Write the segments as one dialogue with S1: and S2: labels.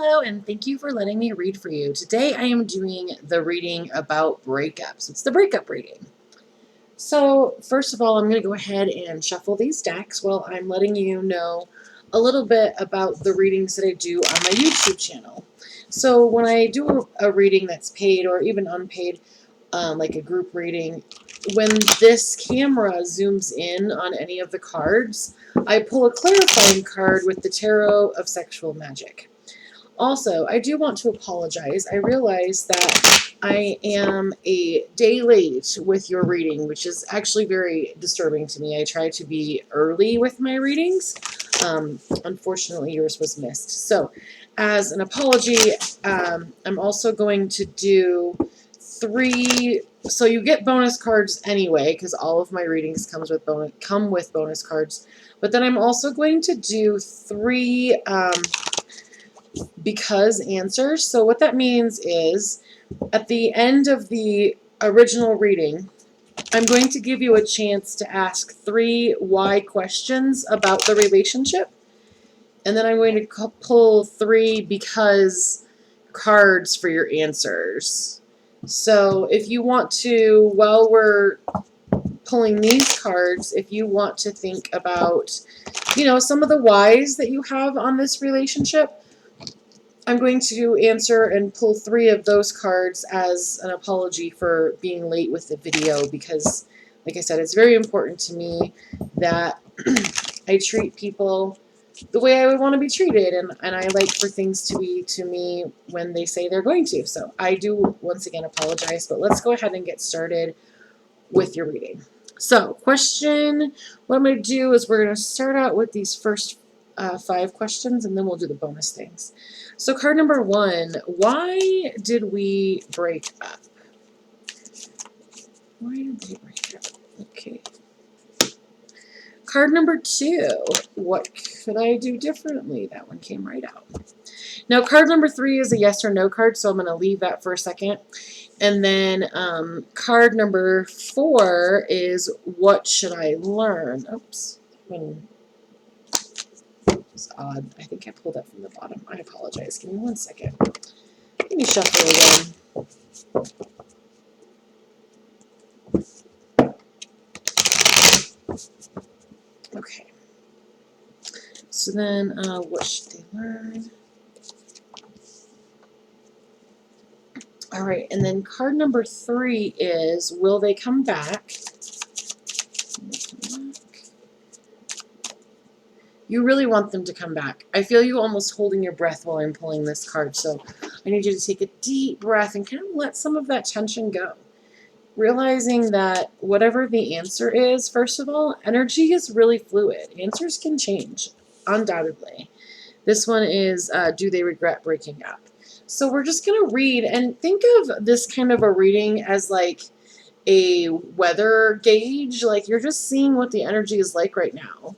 S1: Hello, and thank you for letting me read for you. Today I am doing the reading about breakups. It's the breakup reading. So, first of all, I'm going to go ahead and shuffle these decks while I'm letting you know a little bit about the readings that I do on my YouTube channel. So, when I do a reading that's paid or even unpaid, like a group reading, when this camera zooms in on any of the cards, I pull a clarifying card with the Tarot of Sexual Magic. Also, I do want to apologize. I realize that I am a day late with your reading, which is actually very disturbing to me. I try to be early with my readings. Unfortunately, yours was missed. So, as an apology, I'm also going to do 3. So you get bonus cards anyway, because all of my readings come with bonus cards. But then I'm also going to do 3. Because answers. So what that means is at the end of the original reading, I'm going to give you a chance to ask 3 why questions about the relationship. And then I'm going to pull 3 because cards for your answers. So if you want to, while we're pulling these cards, if you want to think about, some of the whys that you have on this relationship, I'm going to answer and pull 3 of those cards as an apology for being late with the video because, like I said, it's very important to me that I treat people the way I would want to be treated, and I like for things to be to me when they say they're going to. So I do, once again, apologize, but let's go ahead and get started with your reading. So, what I'm going to do is we're going to start out with these first 5 questions, and then we'll do the bonus things. So card number 1, why did we break up? Why did we break up? Okay. Card number 2, what could I do differently? That one came right out. Now card number 3 is a yes or no card, so I'm going to leave that for a second. And then card number 4 is what should I learn? Oops. It's odd. I think I pulled that from the bottom. I apologize. Give me 1 second. Let me shuffle again. Okay. So then, what should they learn? All right, and then card number 3 is, will they come back? You really want them to come back. I feel you almost holding your breath while I'm pulling this card, so I need you to take a deep breath and kind of let some of that tension go. Realizing that whatever the answer is, first of all, energy is really fluid. Answers can change, undoubtedly. This one is, do they regret breaking up? So we're just going to read and think of this kind of a reading as like a weather gauge. Like you're just seeing what the energy is like right now.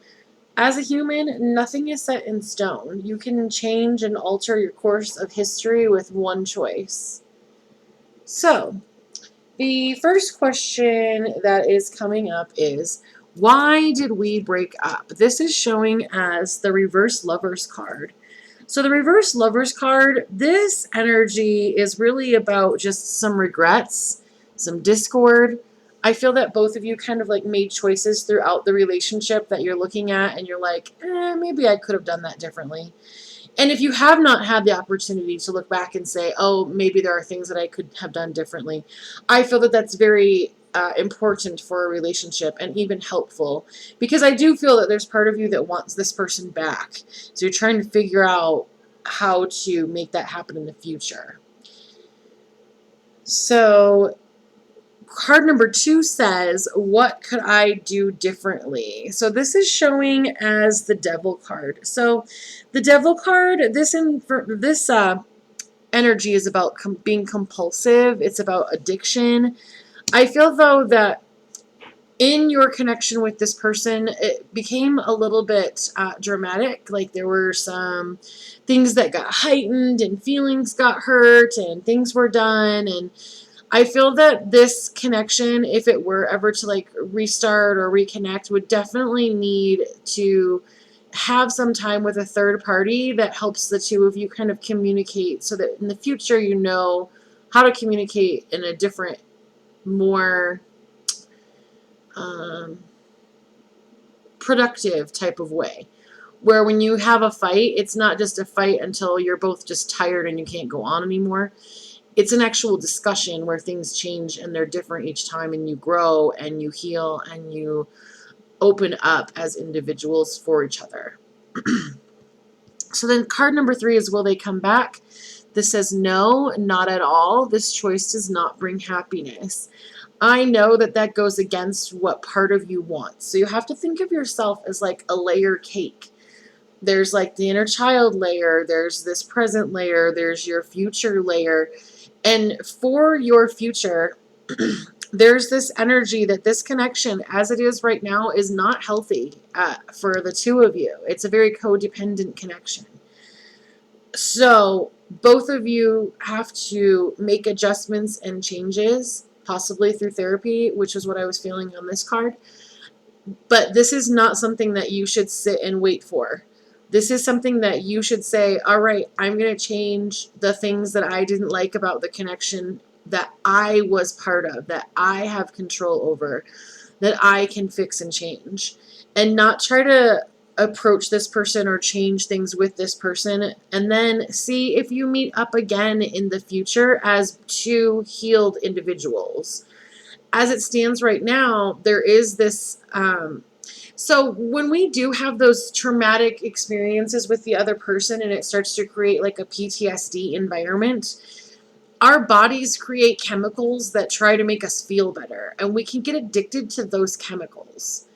S1: As a human, nothing is set in stone. You can change and alter your course of history with one choice. So, the first question that is coming up is, why did we break up? This is showing as the reverse lovers card. So the reverse lovers card, this energy is really about just some regrets, some discord. I feel that both of you kind of like made choices throughout the relationship that you're looking at and you're like, maybe I could have done that differently. And if you have not had the opportunity to look back and say, oh, maybe there are things that I could have done differently, I feel that that's very important for a relationship and even helpful, because I do feel that there's part of you that wants this person back. So you're trying to figure out how to make that happen in the future. So card number 2 says, what could I do differently? So this is showing as the devil card. So the devil card, this energy is about being compulsive. It's about addiction. I feel, though, that in your connection with this person, it became a little bit dramatic. Like there were some things that got heightened and feelings got hurt and things were done, and I feel that this connection, if it were ever to like restart or reconnect, would definitely need to have some time with a third party that helps the two of you kind of communicate, so that in the future you know how to communicate in a different, more productive type of way. Where when you have a fight, it's not just a fight until you're both just tired and you can't go on anymore. It's an actual discussion where things change and they're different each time, and you grow and you heal and you open up as individuals for each other. So then card number 3 is, will they come back? This says, no, not at all. This choice does not bring happiness. I know that that goes against what part of you wants. So you have to think of yourself as like a layer cake. There's like the inner child layer, there's this present layer, there's your future layer. And for your future, there's this energy that this connection, as it is right now, is not healthy for the two of you. It's a very codependent connection. So both of you have to make adjustments and changes, possibly through therapy, which is what I was feeling on this card. But this is not something that you should sit and wait for. This is something that you should say, all right, I'm going to change the things that I didn't like about the connection that I was part of, that I have control over, that I can fix and change. And not try to approach this person or change things with this person, and then see if you meet up again in the future as two healed individuals. As it stands right now, there is this so when we do have those traumatic experiences with the other person and it starts to create like a PTSD environment, our bodies create chemicals that try to make us feel better, and we can get addicted to those chemicals.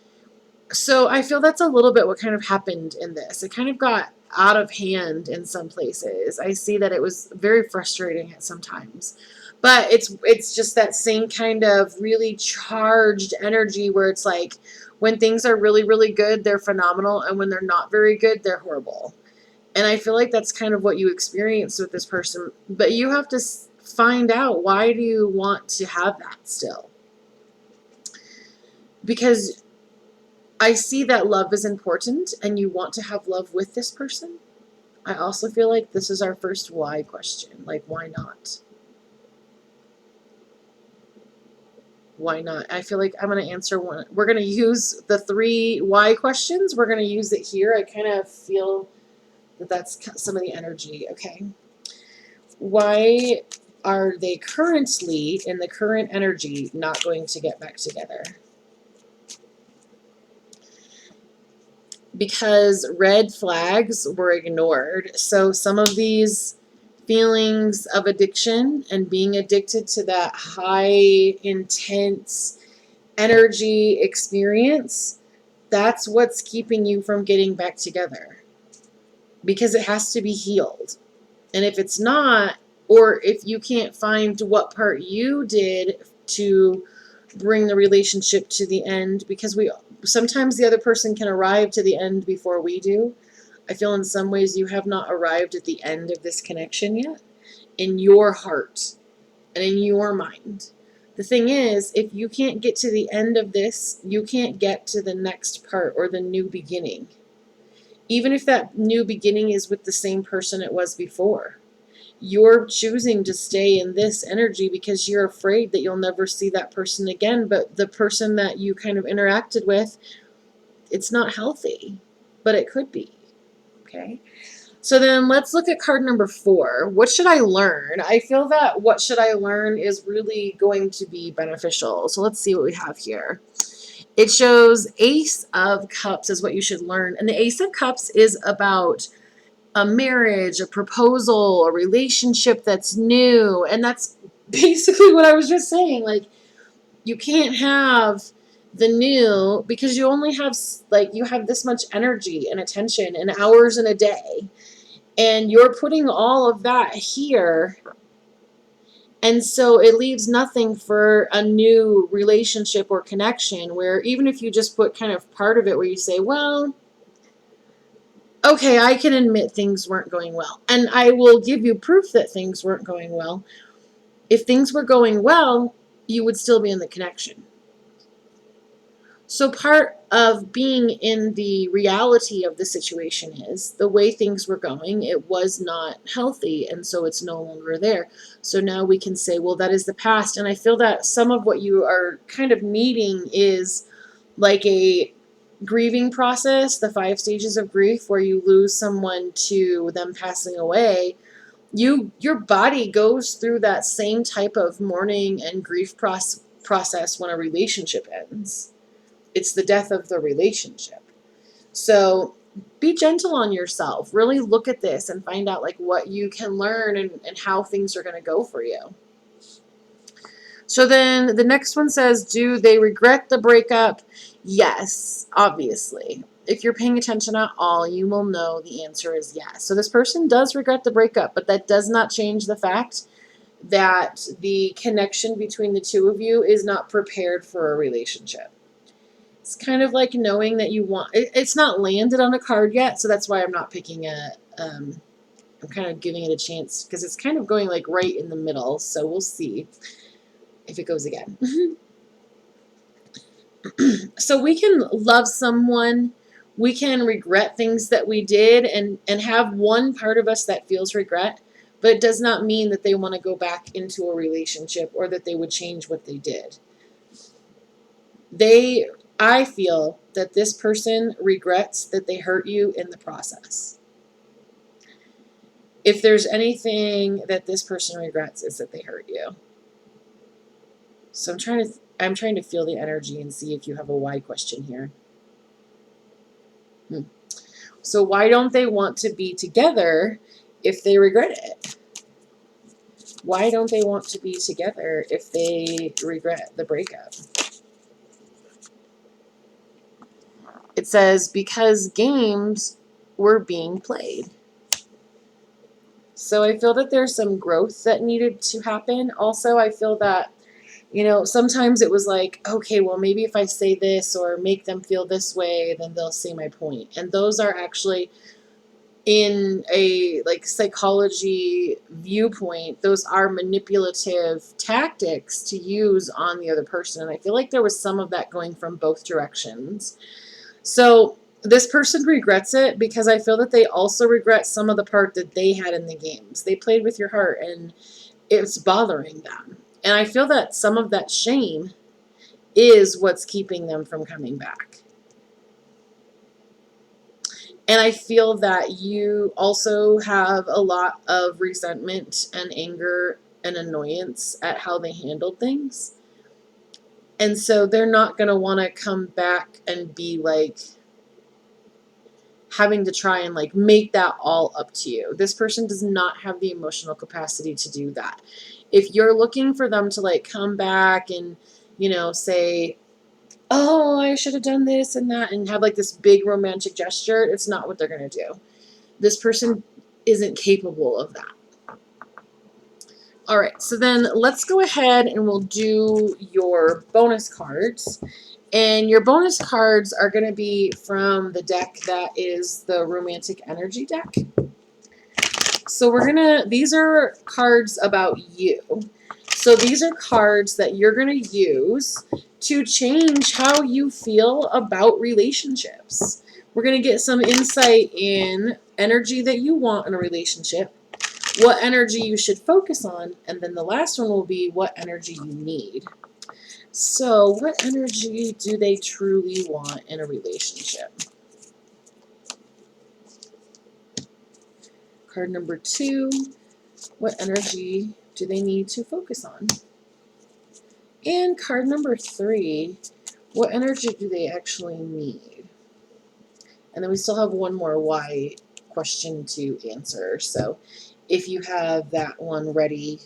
S1: So I feel that's a little bit what kind of happened in this. It kind of got out of hand in some places. I see that it was very frustrating at some times. But it's just that same kind of really charged energy where it's like when things are really, really good, they're phenomenal. And when they're not very good, they're horrible. And I feel like that's kind of what you experienced with this person. But you have to find out, why do you want to have that still? Because I see that love is important and you want to have love with this person. I also feel like this is our first why question. Like, why not? Why not? I feel like I'm going to answer one. We're going to use the 3 why questions. We're going to use it here. I kind of feel that that's some of the energy. Okay. Why are they currently, in the current energy, not going to get back together? Because red flags were ignored. So some of these feelings of addiction and being addicted to that high, intense energy experience, that's what's keeping you from getting back together. Because it has to be healed. And if it's not, or if you can't find what part you did to bring the relationship to the end, because sometimes the other person can arrive to the end before we do. I feel in some ways you have not arrived at the end of this connection yet, in your heart and in your mind. The thing is, if you can't get to the end of this, you can't get to the next part or the new beginning. Even if that new beginning is with the same person it was before. You're choosing to stay in this energy because you're afraid that you'll never see that person again. But the person that you kind of interacted with, it's not healthy, but it could be. Okay. So then let's look at card number 4. What should I learn? I feel that what should I learn is really going to be beneficial. So let's see what we have here. It shows Ace of Cups is what you should learn. And the Ace of Cups is about a marriage, a proposal, a relationship that's new. And that's basically what I was just saying. Like, you can't have the new because you only have, like, you have this much energy and attention and hours in a day. And you're putting all of that here. And so it leaves nothing for a new relationship or connection, where even if you just put kind of part of it where you say, well, okay, I can admit things weren't going well. And I will give you proof that things weren't going well. If things were going well, you would still be in the connection. So part of being in the reality of the situation is the way things were going, it was not healthy, and so it's no longer there. So now we can say, well, that is the past. And I feel that some of what you are kind of needing is like a grieving process, the 5 stages of grief, where you lose someone to them passing away. Your body goes through that same type of mourning and grief process when a relationship ends. It's the death of the relationship. So be gentle on yourself. Really look at this and find out like what you can learn and how things are going to go for you. So then the next one says, do they regret the breakup? Yes, obviously. If you're paying attention at all, you will know the answer is yes. So this person does regret the breakup, but that does not change the fact that the connection between the two of you is not prepared for a relationship. It's kind of like knowing that you want, it's not landed on a card yet, so that's why I'm not picking I'm kind of giving it a chance because it's kind of going like right in the middle, so we'll see if it goes again. So we can love someone, we can regret things that we did and have one part of us that feels regret, but it does not mean that they want to go back into a relationship or that they would change what they did. I feel that this person regrets that they hurt you in the process. If there's anything that this person regrets, is that they hurt you. So I'm trying to feel the energy and see if you have a why question here. So why don't they want to be together if they regret it? Why don't they want to be together if they regret the breakup? It says, because games were being played. So I feel that there's some growth that needed to happen. Also, I feel that, sometimes it was like, okay, well, maybe if I say this or make them feel this way, then they'll see my point. And those are actually, in a like psychology viewpoint, those are manipulative tactics to use on the other person. And I feel like there was some of that going from both directions. So this person regrets it because I feel that they also regret some of the part that they had in the games. They played with your heart and it's bothering them. And I feel that some of that shame is what's keeping them from coming back. And I feel that you also have a lot of resentment and anger and annoyance at how they handled things. And so they're not going to want to come back and be like having to try and like make that all up to you. This person does not have the emotional capacity to do that. If you're looking for them to like come back and, say, oh, I should have done this and that, and have like this big romantic gesture, it's not what they're going to do. This person isn't capable of that. All right, so then let's go ahead and we'll do your bonus cards. And your bonus cards are going to be from the deck that is the Romantic Energy deck. So these are cards about you. So these are cards that you're going to use to change how you feel about relationships. We're going to get some insight in energy that you want in a relationship, what energy you should focus on, and then the last one will be what energy you need. So what energy do they truly want in a relationship? Card number 2, what energy do they need to focus on? And card number 3, what energy do they actually need? And then we still have one more why question to answer. So if you have that one ready,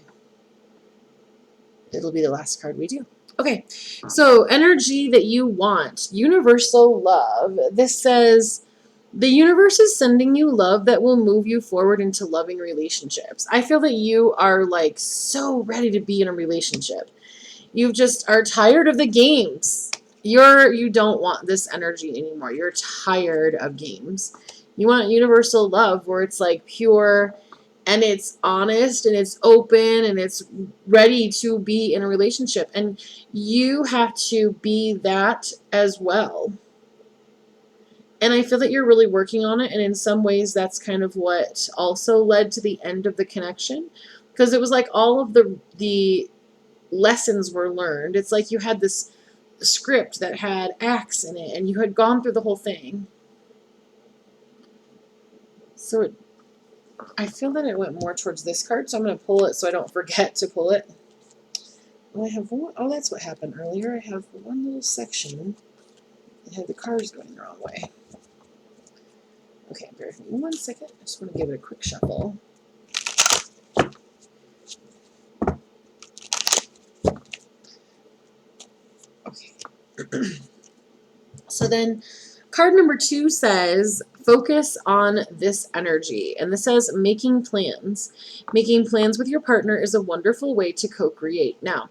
S1: it'll be the last card we do. Okay, so energy that you want, universal love. This says, the universe is sending you love that will move you forward into loving relationships. I feel that you are like so ready to be in a relationship. You just are tired of the games. You don't want this energy anymore. You're tired of games. You want universal love where it's like pure and it's honest and it's open and it's ready to be in a relationship. And you have to be that as well. And I feel that you're really working on it. And in some ways, that's kind of what also led to the end of the connection. Because it was like all of the lessons were learned. It's like you had this script that had acts in it, and you had gone through the whole thing. So I feel that it went more towards this card, so I'm going to pull it so I don't forget to pull it. Well, I have one, oh, that's what happened earlier. I have one little section that had the cards going the wrong way. Okay, bear with me 1 second. I just want to give it a quick shuffle. Okay. So then card number 2 says, focus on this energy. And this says, making plans. Making plans with your partner is a wonderful way to co-create. Now,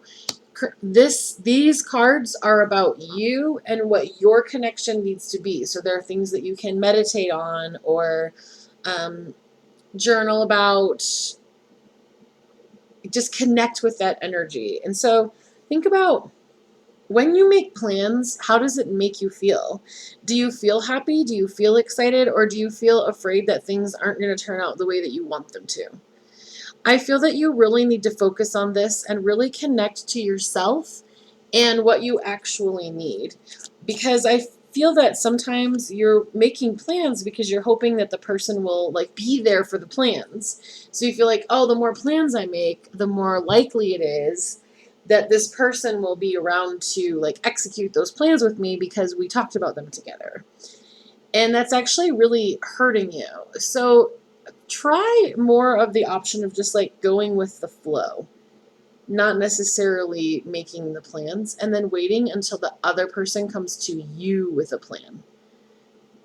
S1: these cards are about you and what your connection needs to be. So there are things that you can meditate on or journal about. Just connect with that energy. And so think about, when you make plans, how does it make you feel? Do you feel happy? Do you feel excited? Or do you feel afraid that things aren't going to turn out the way that you want them to? I feel that you really need to focus on this and really connect to yourself and what you actually need. Because I feel that sometimes you're making plans because you're hoping that the person will like be there for the plans. So you feel like, oh, the more plans I make, the more likely it is that this person will be around to like execute those plans with me because we talked about them together. And that's actually really hurting you. So try more of the option of just like going with the flow, not necessarily making the plans, and then waiting until the other person comes to you with a plan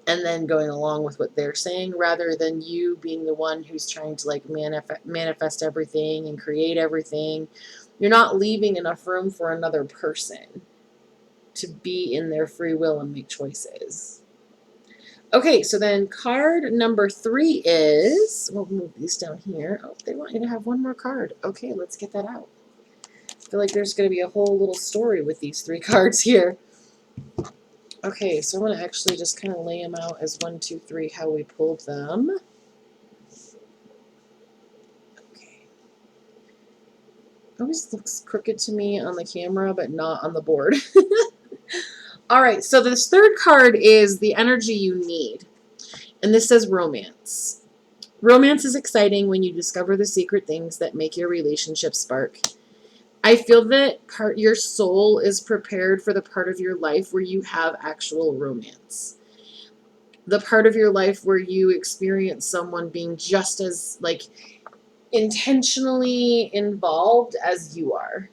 S1: and then going along with what they're saying, rather than you being the one who's trying to like manifest everything and create everything. You're not leaving enough room for another person to be in their free will and make choices. Okay, so then card number 3 is, we'll move these down here. Oh, they want you to have one more card. Okay, let's get that out. I feel like there's going to be a whole little story with these 3 cards here. Okay, so I'm going to actually just kind of lay them out as 1, 2, 3, how we pulled them. Okay. Always looks crooked to me on the camera, but not on the board. All right, so this 3rd card is the energy you need. And this says romance. Romance is exciting when you discover the secret things that make your relationship spark. I feel that your soul is prepared for the part of your life where you have actual romance. The part of your life where you experience someone being just as like intentionally involved as you are.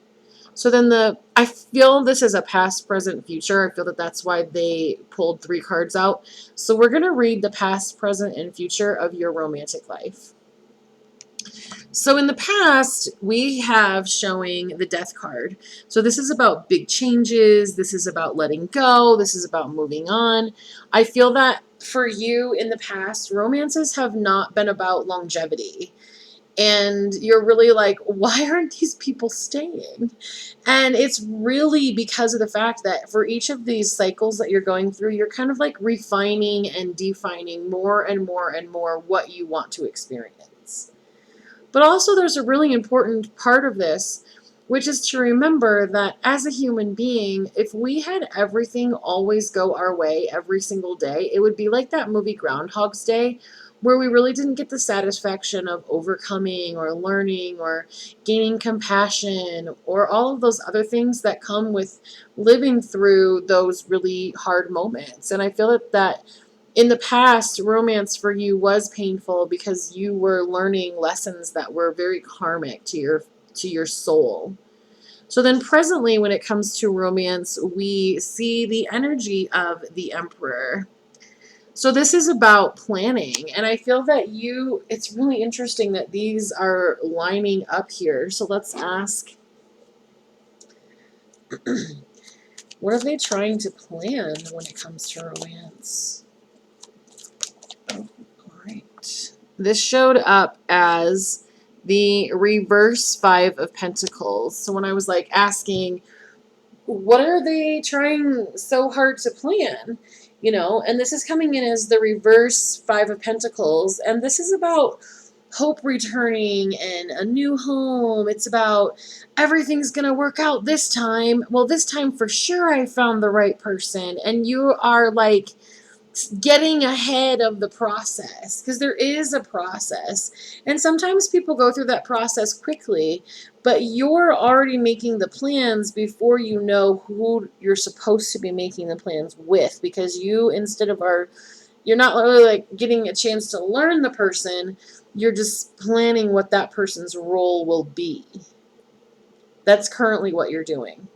S1: So then I feel this is a past, present, future. I feel that that's why they pulled 3 cards out. So we're going to read the past, present, and future of your romantic life. So in the past, we have showing the death card. So this is about big changes. This is about letting go. This is about moving on. I feel that for you in the past, romances have not been about longevity. And you're really like, why aren't these people staying? And it's really because of the fact that for each of these cycles that you're going through, you're kind of like refining and defining more and more and more what you want to experience. But also there's a really important part of this, which is to remember that as a human being, if we had everything always go our way every single day, it would be like that movie Groundhog's Day, where we really didn't get the satisfaction of overcoming or learning or gaining compassion or all of those other things that come with living through those really hard moments. And I feel that in the past, romance for you was painful because you were learning lessons that were very karmic to your soul. So then presently, when it comes to romance, we see the energy of the Emperor. So this is about planning, and I feel that it's really interesting that these are lining up here. So let's ask, what are they trying to plan when it comes to romance? Oh, all right. this showed up as the reverse Five of Pentacles. So when I was like asking, what are they trying so hard to plan? And this is coming in as the reverse Five of Pentacles. And this is about hope returning and a new home. It's about everything's going to work out this time. Well, this time for sure I found the right person. And you are like getting ahead of the process, because there is a process, and sometimes people go through that process quickly, but you're already making the plans before you know who you're supposed to be making the plans with, because you're not really like getting a chance to learn the person, you're just planning what that person's role will be. That's currently what you're doing.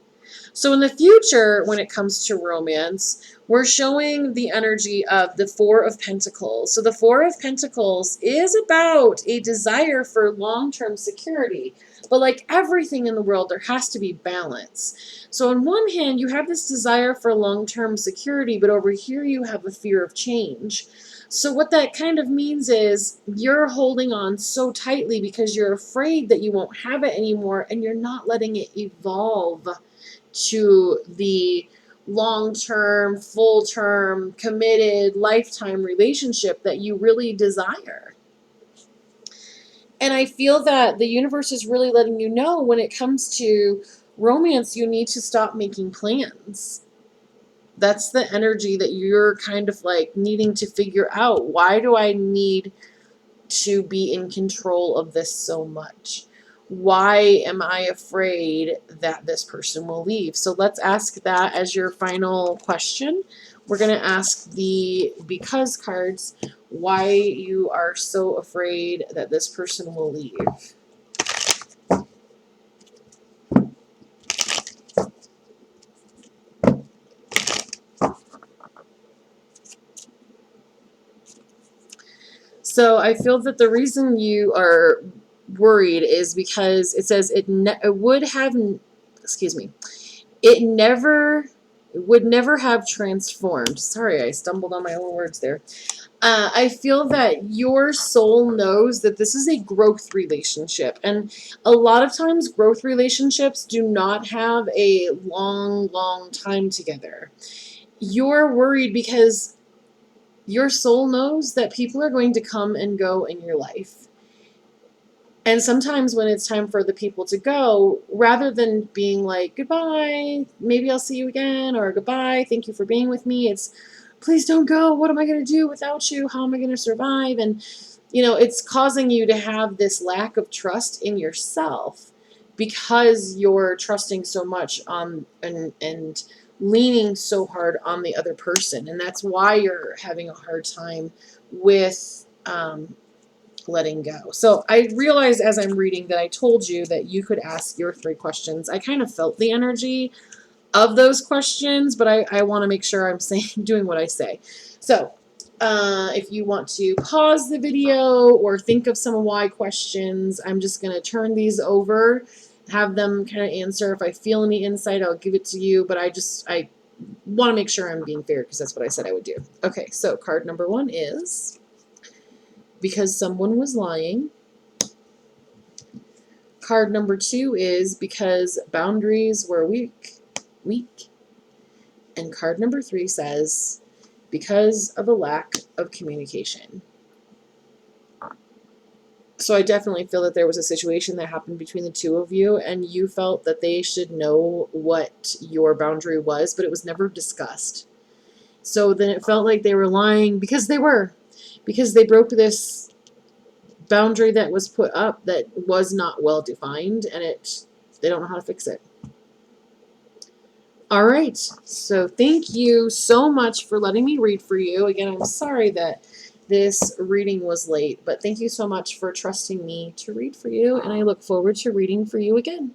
S1: So in the future, when it comes to romance, we're showing the energy of the Four of Pentacles. So the Four of Pentacles is about a desire for long-term security. But like everything in the world, there has to be balance. So on one hand, you have this desire for long-term security, but over here you have a fear of change. So what that kind of means is you're holding on so tightly because you're afraid that you won't have it anymore, and you're not letting it evolve to the long-term, full-term, committed, lifetime relationship that you really desire. And I feel that the universe is really letting you know, when it comes to romance, you need to stop making plans. That's the energy that you're kind of like needing to figure out. Why do I need to be in control of this so much? Why am I afraid that this person will leave? So let's ask that as your final question. We're going to ask the because cards why you are so afraid that this person will leave. So I feel that the reason you are worried is because it says it would never have transformed. Sorry, I stumbled on my own words there. I feel that your soul knows that this is a growth relationship. And a lot of times growth relationships do not have a long, long time together. You're worried because your soul knows that people are going to come and go in your life. And sometimes when it's time for the people to go, rather than being like, goodbye, maybe I'll see you again, or goodbye, thank you for being with me, it's, please don't go. What am I going to do without you? How am I going to survive? And, it's causing you to have this lack of trust in yourself because you're trusting so much on and leaning so hard on the other person. And that's why you're having a hard time with letting go. So I realized as I'm reading that I told you that you could ask your 3 questions. I kind of felt the energy of those questions, but I want to make sure I'm doing what I say. So if you want to pause the video or think of some why questions, I'm just going to turn these over, have them kind of answer. If I feel any insight, I'll give it to you, but I want to make sure I'm being fair because that's what I said I would do. Okay, so card number 1 is because someone was lying. Card number 2 is because boundaries were weak. And card number 3 says because of a lack of communication. So I definitely feel that there was a situation that happened between the two of you, and you felt that they should know what your boundary was, but it was never discussed. So then it felt like they were lying because they broke this boundary that was put up that was not well defined, and they don't know how to fix it. All right, so thank you so much for letting me read for you. Again, I'm sorry that this reading was late, but thank you so much for trusting me to read for you, and I look forward to reading for you again.